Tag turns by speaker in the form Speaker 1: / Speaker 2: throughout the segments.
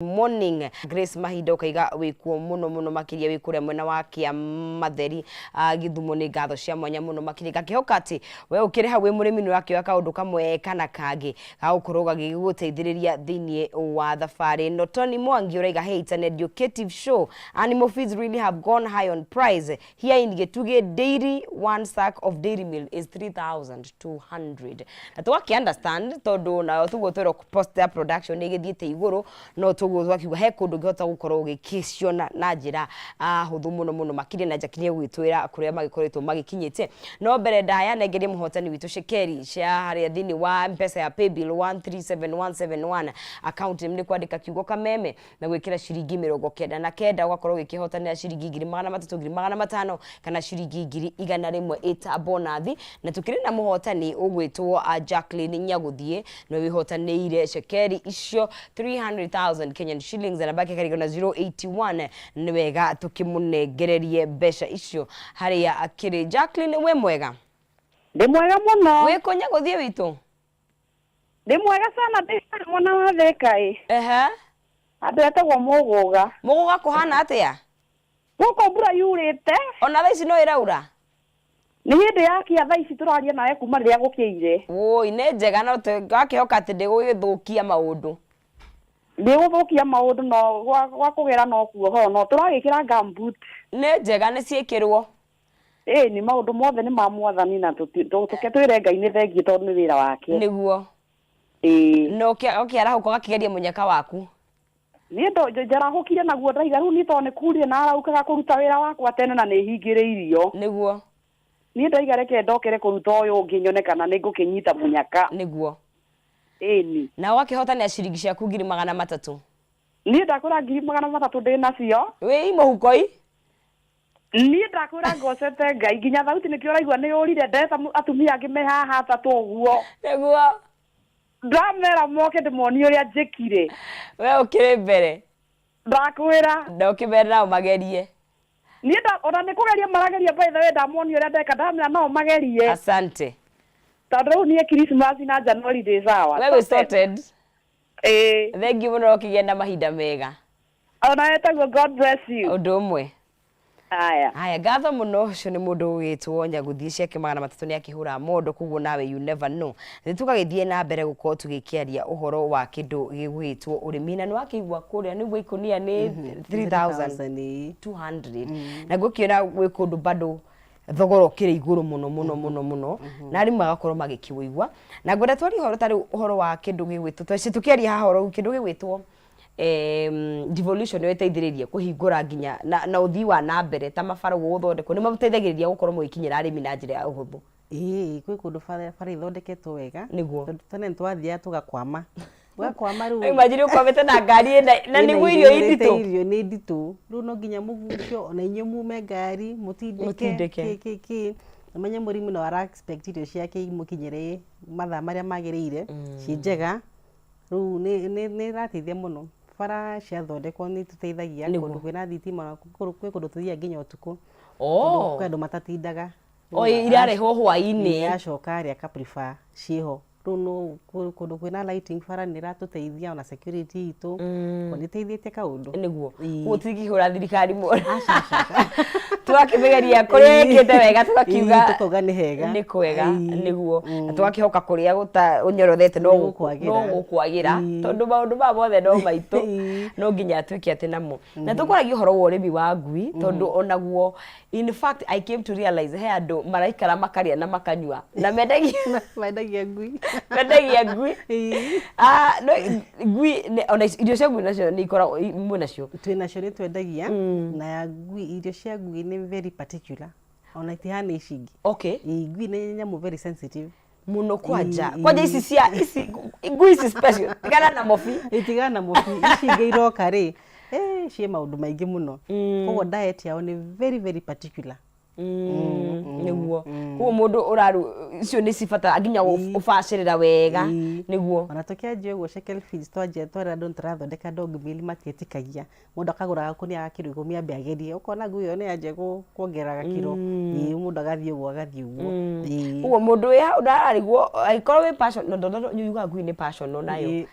Speaker 1: Morning Grace Mahinda ukaiga wikuo muno makiria wikuria mwena wa kia matheri Githumo ni ngatho cia mwanya muno makiria gakihoka ati we ukire hawe murimi ni wakio akaundu kamwe kana kagi gaukuruga giguteithiriria thinie wa thafari no Tony Mwangi uraiga hey it's an educative show. Animal feeds really have gone high on price here in Getuge. Dairy, one sack of dairy meal is 3,200. Na tuwaki understand todo na tugotero post production igithiete iguru no tuguzwa kiuga he kundu ngihota gukorwo gikisio na njira huthu muno makiri na jakinie gwitwira kuria magikoretwo magikinyite no mbere ndaya nengerie muhotani witu Shekeri cia haria thini wa mpesa ya paybill 137171 account ni kwandika kiugo kameme na gwikira ciringi 99 ugakorwo gikihotanira ciringi 3,300 kana ciringi 100 ita bonathi na tukiri na muhotani ugwitwo Jacqueline Nyaguthie no wihotanire Shekeri icio 300,000 Kenyan shillings na baki karigo na 081 ni wega tukimunegererie besha icio haria akiri. Jacqueline we mwega?
Speaker 2: Ndi mwega muno.
Speaker 1: We ko Nyaguthie witu?
Speaker 2: Ndi mwega sana ndi mwana wa Thekai. Adetagwo Muguga.
Speaker 1: Muguga kuhana atia?
Speaker 2: Guko mbura yurite.
Speaker 1: Ona thaa ici no iraura?
Speaker 2: Ni hindi yakia thaa ici turaria nawe kuma riria gukiire.
Speaker 1: Oi ne njega no gakihoka ati ndigugithukia maundu.
Speaker 2: Ndiguthukia maundu no gwa kugera no kuo ho no turagikira gambut.
Speaker 1: Ne njega ni ciikirwo.
Speaker 2: Ni maundu mothe ni ma mwathani na tuketwire Ngai ni thengie tondu ni wira wake.
Speaker 1: Niguo. No kiara huko gakigeria munyaka waku.
Speaker 2: Ni ndo njarahukire naguo ndaiga riu ni to ni kurie na araukaga kuruta wira wakwa tene na ni hingiriirio.
Speaker 1: Niguo.
Speaker 2: Ni ndaiga reke ndokere kuruta uyu unginyone kana ni ngukinyita munyaka.
Speaker 1: Niguo.
Speaker 2: Ni.
Speaker 1: Na wakihotania ciringi ciaku 300.
Speaker 2: Ni ndakura 300 ndina cio.
Speaker 1: We imo hukoi?
Speaker 2: Ni ndakura ngocete Ngai nginya thauti nikio raigua ni urire ndeta atumia angi me haha atatu uguo.
Speaker 1: Niguo.
Speaker 2: Ndamera moke ndimoni uria njikire.
Speaker 1: We ukire mbere.
Speaker 2: Ndakwira.
Speaker 1: Ndokibere na magerie.
Speaker 2: Ni ona ni kugeria marageria by the way ndamoni uria ndeka ndamera no magerie.
Speaker 1: Asante.
Speaker 2: Tondũ ni Christmas na January days awa.
Speaker 1: We started. Thank you muno kigenda mahinda mega.
Speaker 2: Ona etagwo God bless you.
Speaker 1: Undu umwe.
Speaker 2: Aya
Speaker 1: gatho muno cio ni mundu witwo Nyaguthie ciake 300 ni akihura mondo kuguo nawe you never know. Ni tukagithie na mbere gukorwo tugikiaria uhoro wa kindu gigwitwo urimi na ni wakigwa kuria ni gwikunia ni 3,200 na gukiona gwi kundu bado thogoro kire iguru muno na ari magakorwo magikiwigwa na ngwenda twari horo tari uhoro wa kindu gigwitwo twese tukiaria haha horo kindu gigwitwo devolution yo iteithiririe kuhingura nginya na uthii wa na mbere ta mabara guthondekwo ni mabuteithagiriria gukorwo mugikinyira arimi na njira ya uhuthu.
Speaker 3: Kwi kundu bara ithondeketwo wega
Speaker 1: niguo
Speaker 3: tene twathia tugakwama wakwama ru
Speaker 1: imagine ukwamete na ngari na niguo irio
Speaker 3: ni nditu ru no nginya mugucio ona inyu mume ngari mutindeke amenye murimu no ara expect irio ciake imukinyire mathaa maria magirire ci njega ru ni rateithia muno bara cia thondekwo ni tuteithagia kundu kwina thitima kwi kundu tuthia nginya utuku kundu matatindaga
Speaker 1: irareho hwaini
Speaker 3: yacoka aria ka prefer ciho runo kundu kwina lighting bara ni ratuteithia ona security itu koni teithite kaundu
Speaker 1: niguo gutigihura thirikari mo twakimegeria kuria kite wega tukakiuga
Speaker 3: ni hega
Speaker 1: ni kwega niguo twakihoka kuria guta unyorothete no gukwagira tondu maundu ma mothe no maitu no nginya twiki ati namo na tukoragio horo wa urimi wa ngui tondu onaguo in fact I came to realize he andu maraikara makaria na makanyua na mendagia
Speaker 3: ngui
Speaker 1: no ngui ona irio cia ngui nacio ni ikoragwo imwe nacio
Speaker 3: twinacio ni twendagia na ngui irio cia ngui ni very particular ona itihana icingi ngui ni nyamu very sensitive
Speaker 1: muno kwanja ici cia ici ngui ici special tigana na mofi
Speaker 3: icingi iroka ri cie maundu maingi muno koguo diet yao ni very very particular
Speaker 1: niguo kuo mundu uraru icio ni cibata aginya ubacirira wega niguo
Speaker 3: ona tukianjia guo Shekel Feeds twara ndo turathondeka dog meal matietikagia mundu akagura kuni agakiro 10 ambe agerie ukona ngui yo ni anje kuongeraga kiro mundu agathie guo
Speaker 1: kuo mundu ya urariguo aikorwo wi passion ndo nyuga ngui ni passion nayo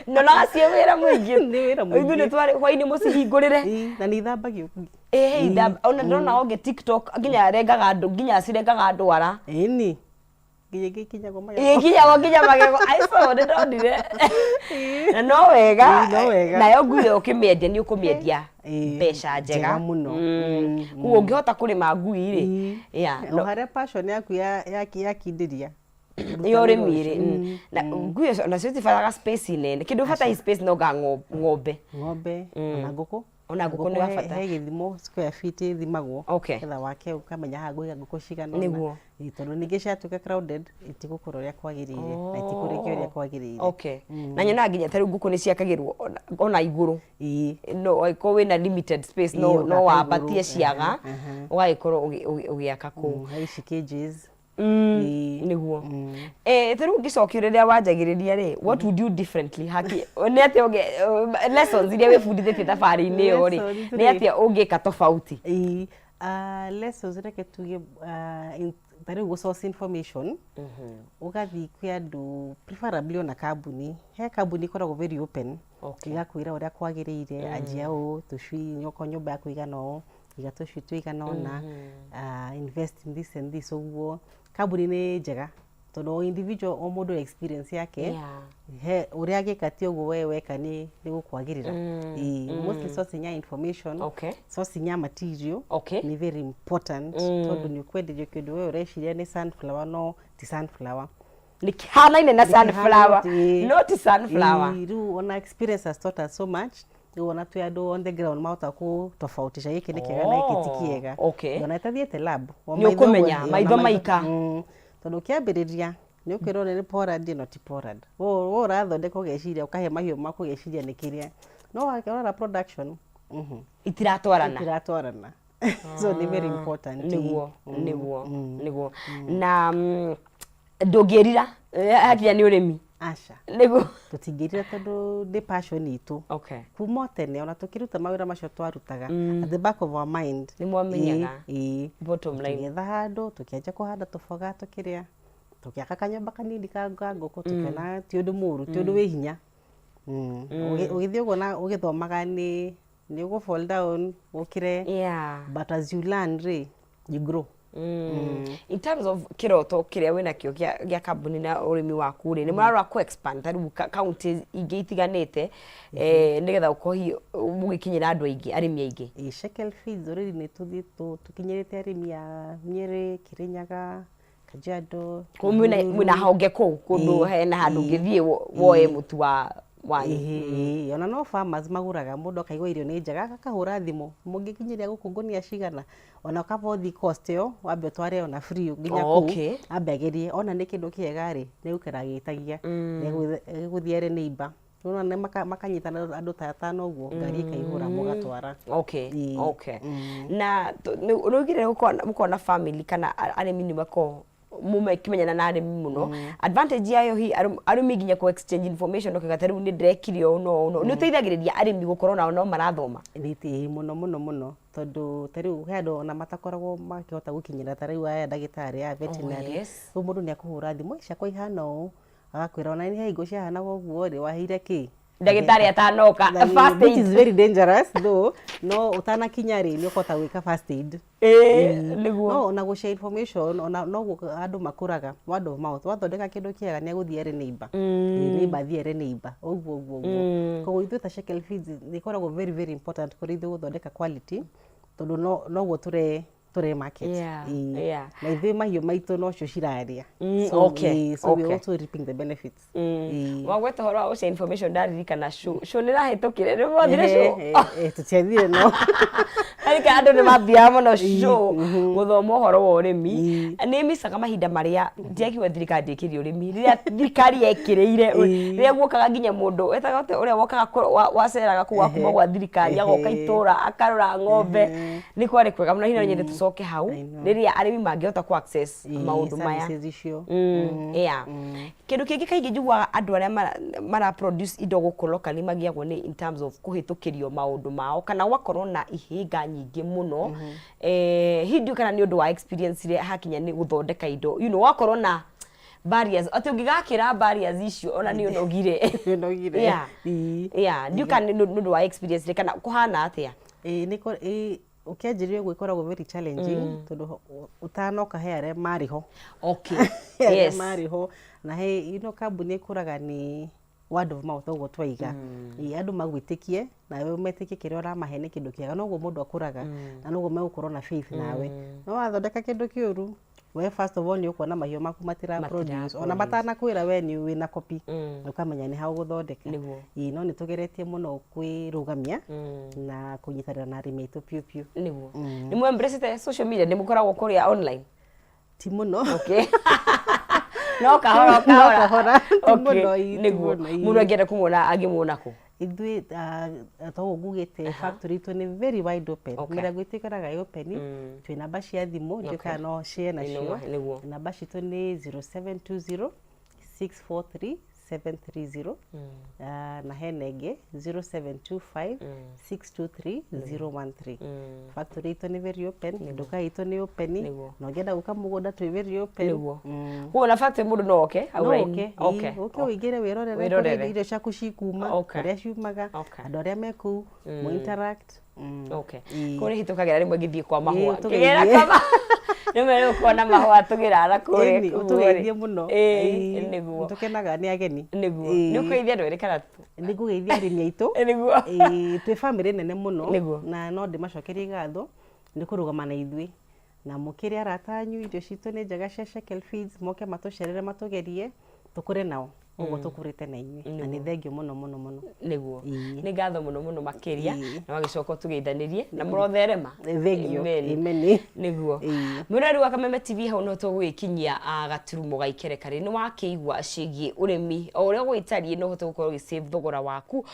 Speaker 1: no na cie wira muingi
Speaker 3: Nĩ wĩra mũingĩ.
Speaker 1: ithu ni twari hwaini mucihingurire
Speaker 3: na nĩ ithambagio
Speaker 1: ona ndona onge TikTok nginya rengaga andu nginya cirengaga andu ara
Speaker 3: ĩni nginya magego
Speaker 1: nginya magego aico nĩ ndonire na no wega nayo ngui ukimiendia ni ukumiendia mbeca njega
Speaker 3: mũno
Speaker 1: kuo ngihota kurima ngui ri
Speaker 3: no haria passion yaku yakindiria
Speaker 1: yo remire na ngui na cio tibaraga space nene kindu bata space no ga ng'ombe
Speaker 3: na ngũkũ
Speaker 1: ona ngũkũ nĩ bata
Speaker 3: he gĩthimo square feet thimagwo ketha wake ukamenya ha ngũiga ngũkũ cigana
Speaker 1: niguo
Speaker 3: tondũ ningĩ ciatuĩka crowded itigũkũra ũrĩa kwagĩrĩire na itikũrĩkia ũrĩa kwagĩrĩire
Speaker 1: na nyona nginya tarĩu ngũkũ nĩ ciakagĩrwo ona igũrũ no ko wĩna limited space no wambatie ciaga ũgagĩkorwo ũgĩaka kũu
Speaker 3: ici cages
Speaker 1: niguo tarĩu ngĩcokio rĩrĩa wanjagĩrĩria rĩ what would you differently haki nĩ atĩa lessons iria wĩbundithĩtie thabarĩ-inĩ ĩyo rĩ nĩ atĩa ũngĩka tofauti
Speaker 3: lessons reke tuge tarĩu gũ source information ũgathiĩ kwĩ andũ preferably ona kambuni he kambuni ikoragwo very open igakwĩra ũrĩa kwagĩrĩire anjia ũũ tũcui nyoko nyũmba ya kũigana ũũ iga tũcui tũigana ũna invest in this and this ũguo kambuni nĩ njega tondũ individual o mũndũ experience yake he ũrĩa agĩka ti ũguo we weka nĩ gũkwagĩrĩra mostly sourcing ya information sourcing ya material nĩ very important tondũ nĩ ũkwenderio kĩndũ we ũreciria nĩ sunflower no ti sunflower
Speaker 1: nĩ kĩhanaine na sunflower no ti sunflower
Speaker 3: rĩu ona experience has taught us so much ona twĩ andũ on the ground mahota kũtofautisha gĩkĩ nĩ kĩega na gĩkĩ ti kĩega ona itathiĩte lab
Speaker 1: nĩ ũkũmenya maitho maika
Speaker 3: tondũ ũkĩambĩrĩria nĩ ũkwĩrwo nĩ Poland no ti Poland wo ũrathondeka ũgeciria ũkahe mahiũ maku ũgeciria nĩ kĩrĩa no wakĩrora production itiratwarana so nĩ very important
Speaker 1: nĩguo na ndũngĩrira hakinya nĩ ũrĩmi
Speaker 3: aca
Speaker 1: nĩguo
Speaker 3: tũtingĩrira tondũ nĩ passion itũ kuma tene ona tũkĩruta mawĩra macio twarutaga at the back of our mind
Speaker 1: nĩ mwamenyaga bottom line
Speaker 3: tũgĩetha handũ tũkĩanjia kũhanda tũboga tũkĩrĩa tũkĩaka kanyũmba kanini ka ngũkũ tũkĩona ti ũndũ mũru ti ũndũ wĩ hinya ũgĩthiĩ ũguo na ũgĩthomaga nĩ ũgũ fall down ũkĩre but as you learn you grow
Speaker 1: in terms of kiroto kiria wina kio gia kambuni na urimi waku ri ni murarora ku expand tariu counties ingĩ itiganĩte nigetha ukohi mugikinyira andu aingĩ arimi aingĩ
Speaker 3: Shekel Feeds already ni tukinyirite arimi ya Nyeri Kirinyaga Kajiado
Speaker 1: mwina honge kuu kundu hena handu ngithie woe mutu wa
Speaker 3: ona no farmers maguraga mundu akaigwa irio ni njega akahura thimu mungikinyiria guku ngunia cigana ona kabothi cost yo wambe tware ona free nginya ku ambe agerie ona ni kindu kiega ri ni gukira gitagia ni guthiere neighbor nona makanyitana andu ta atano uguo ngari ikaihura mugatwara
Speaker 1: na nugire mukona family kana arimi ni bako mume kimenyana na arimi muno advantage yayo hi arimi nginya ko exchange information okagataru ni ndirekirio no ni uteithagiriria arimi gukorwo nao no marathoma
Speaker 3: nditi muno tondu tariu hendo na matakoragwo makihota gukinyira tariu aya ndagitari ya veterinary mundu ni akuhura thimu ciakwa ihana ũ agakwira ona ni hingo ciahana guo ri wahire ki
Speaker 1: ndagitari atanoka first
Speaker 3: aid is very dangerous though no utana kinyari ni ukota gwika first aid
Speaker 1: niguo
Speaker 3: no na gushare information ona no andu makuraga word of mouth wathondeka kindu kiega ni aguthiere neighbor neighbor thiere neighbor oguo ko ithu ta Shekel Feeds ni koragwo very important kuri ithu guthondeka quality tondu no guo ture market na ithu mahiũ maitũ no cio ciraria so we also reaping the benefits
Speaker 1: wagweta horo wa ushare information ndaririkana show nĩ rahĩtũkire nĩ mothire show
Speaker 3: tũtiathire no
Speaker 1: arika andu nĩ mambia mũno show gũthoma ũhoro wa ũrĩmi nĩ micaga mahinda marĩa ndiakiuga thirikari ndĩkĩrĩ ũrĩmi rĩrĩa thirikari yekĩrĩire rĩrĩa guokaga nginya mũndũ wetaga ũrĩa wokaga waceraga kũu akuma gwa thirikari agoka itũra akarora ng'ombe nĩ kwarĩ kwega mũno hinya nyendete tucoke hau rĩrĩa arĩmi mangĩhota ku access maũndũ maya kĩndũ kĩngĩ kaingĩ njiguaga andũ arĩa mara produce indo gũkũ locally magiagwo nĩ in terms of kũhĩtũkĩrio maũndũ mao kana gwakorwo na ihĩnga nyingĩ mũno hindi kana nĩ ũndũ wa experience iria hakinya nĩ gũthondeka indo wakorwo na barriers ati ungigakira barriers icio ona ni unogire
Speaker 3: nogire
Speaker 1: yeah you can no wa experience kana kuhana atia
Speaker 3: niko ukianjirie gwikoragwo very challenging tondu utanoka he are mariho
Speaker 1: okay yes
Speaker 3: mariho na he kambuni ikuraga ni word of mouth ugo twaiga andu magwitikie na we umetikie kiria uramahe ni kindu kiega noguo mundu akuraga na noguo megukorwo na faith nawe no wathondeka kindu kiuru we first of all ni ukona mahio maku matira produce ona matana kwira we ni wina copy ukamenya ni hau guthondeka no ni tugeretie muno kwirugamia na kunyitanira na arimi aitu piu piu
Speaker 1: niguo ni mwe embrace social media ni mukoragwo kuria online
Speaker 3: ti muno
Speaker 1: okay no kahora
Speaker 3: okay
Speaker 1: niguo mundu angenda kumwona angimwona ku
Speaker 3: ithui to gugite factory to ni very wide open mira gwitikaraga open twi namba cia thimu ndio kana share na cio namba citu ni 0720 643 730 na henenge 0725 623 013 factory ito ni very open duka ito ni open no ngenda guka mugunda twi very open
Speaker 1: huo na factory mundu no okay
Speaker 3: okay wigire wirorere ire ciaku cikuma kuria ciumaga andu aria meku mu interact
Speaker 1: okay kuri hitukagira rimwe ngithie kwa mahua kigera kama nimero kuona mahua tugira ara kuri
Speaker 3: tugeithie muno
Speaker 1: niguo
Speaker 3: tukenaga ni ageni
Speaker 1: niguo ni kugeithia andu eri kana
Speaker 3: ni kugeithia arimi aitu
Speaker 1: niguo
Speaker 3: twi family nene muno na no ndimacokerie gatho ni kurugama na ithui na mukiri aratanyu irio citu ni njega cia Shekel Feeds moke matucerere matugerie tukure nao ugo tukurite na inyui na ni thengio muno
Speaker 1: niguo ni ngatho muno makiria na wagicoka tugeithanirie na murotherema
Speaker 3: thengio amen
Speaker 1: niguo murari wa Kameme TV hau no tugwikinyia gaturumo ga ikerekari ni wakiigwa cigie urimi o uria gwitarie no hote gukorwo gisave thogora waku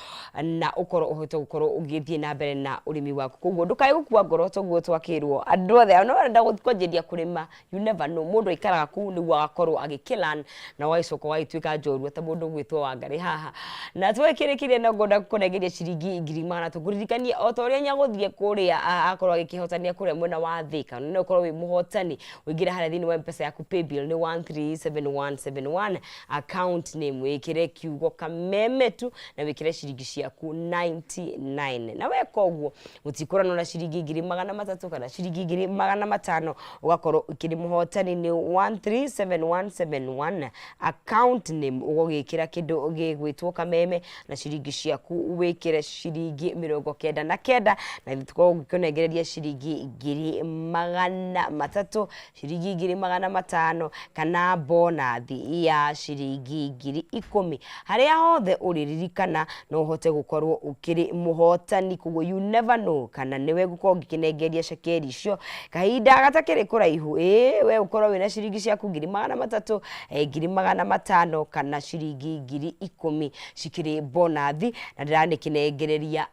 Speaker 1: na ukorwo uhote gukorwo ugithie na mbere na urimi waku koguo ndukai gukua ngoro toguo twakirwo andu othe no arenda gutkonjeria kurima you never know mundu ikaraga ku niguo agakorwo agikilan na waicoka waituika njorua ta mundu gwitwo Wangari haha na twekirikirie na ngoda kunegeria ciringi 2,000 tukuririkanie o ta uria nyaguthie kuria akorwo agikihotania kuria mwena wa Thika no ukorwo wi muhotani wingira haria thini wa mpesa yaku paybill ni 137171 account name wikire kiugo Kameme tu na wikire ciringi ciaku 99 na weka uguo mutikurana na ciringi 300 kana ciringi 500 ugakorwo ikiri muhotani ni 137171 account name ugogikira kindu gigwitwo Kameme na ciringi ciaku wikire ciringi 99 na thituko gukunengereria ciringi 300 ciringi 500 kana bonathi ya ciringi 10,000 haria hothe uriririkana no uhote gukorwo ukiri muhotani kugo you never know kana niwe gukorwo gikinengeria Shekel icio kahinda gatakiri kuraihu we ukorwo wina ciringi ciaku 300 500 kana ciringi 10,000 cikiri bonathi na ndiranikinengereria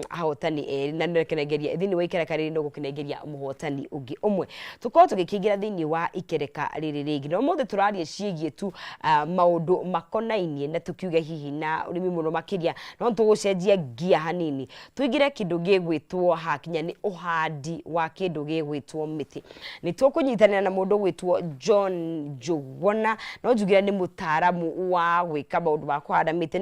Speaker 1: ahotani na ndirekenegeria thini wa ikerekari no gukinengeria muhotani ungi umwe tukorwo tugikingira thini wa ikereka riri ringi no mothe turarie ciigie tu maundu makonainie na tukiuga hihi na urimi muno makiria no tugucenjia gia hanini tuigire kindu gigwitwo hakinya ni uhandi wa kindu gigwitwo miti ni tukunyitanira na mundu gwitwo John Njuguna no njugira ni mutaramu wa gwika maundu ma kuhanda miti